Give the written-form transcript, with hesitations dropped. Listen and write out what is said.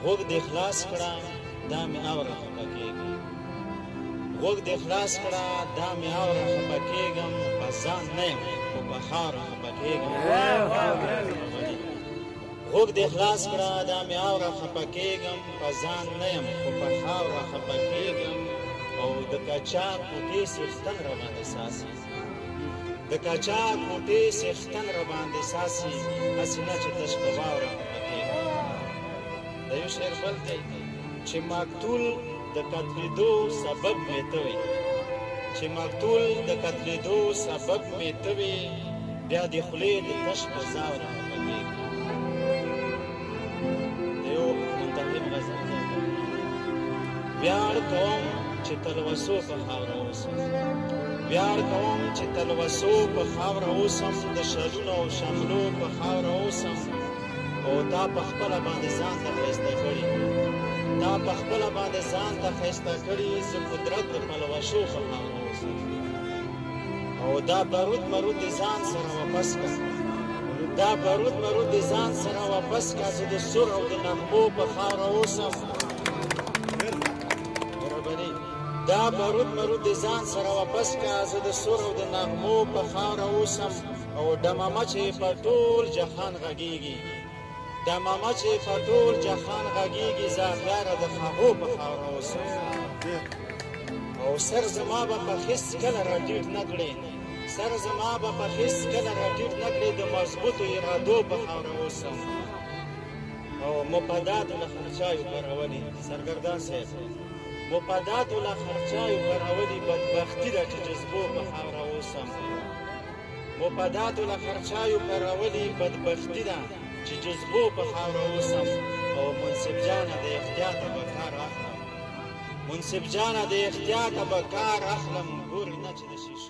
غوږ دې خلاص کړه دا مې اوره خفه کېږم غوږ دې خلاص کړه دا مې اوره خفه کېږم په ځان نه یم خو په خاوره خفه کېږم غوږ دې خلاص کړه دا مې اوره خفه کېږم په ځان نه یم خو په خاوره خفه کېږم او د قاچاق کوټې څښتن راباندې ساسي د قاچاق کوټې څښتن راباندې ساسي هسې نه چې تش په واوره خفه کېږم د یو شعر بل دی چې مقتول د قتلېدو سبب مې ته وي چې مقتول د قتلېدو سبب مې ته وي بیا د خولې د تش په زاوره خفه کېږم د یو منتخب غزل ویاړ کوم چې تلوسو په خاوره اوسم ویاړ کوم چې تلوسو په خاوره اوسم د شلونو او شملو په خاوره اوسم او تا په خپله باندې ځان ته ښایسته کړي تا په خپله باندې ځان ته ښایسته کړي زه قدرت د پلوشو په خاوره اوسم او دا بارود مرود د ځان سره واپس کړه دا بارود مرود د ځان سره واپس کړه زه د سور او د نغمو په خاوره اوسم دا بارود مرود د ځان سره واپس کړه زه د سور او د نغمو په خاوره اوسم او ډمامه چې په ټول جهان غږېږي ډمامه چې په ټول جهان غږېږي زه اخیاره د هغو په خاوره اوسم او سر زما به په هېڅ کله راټیټ نه کړې سر زما به په هېڅ کله راټیټ نه کړې د مضبوطو ارادو په خاوره اوسم او مفاداتو له خرچایو کارولي سرګردان صاحب مفاداتو له خرچایو کارولي بدبختي ده چې جذبو په خاوره اوسم مفاداتو له خرچایو کارولي بدبختي ده چې جذبو په خاوره اوسم او منصف جانه د احتیاطه به کار اخلم منصف جانه د احتیاطه به کار اخلم ګورې نه چې د شیشو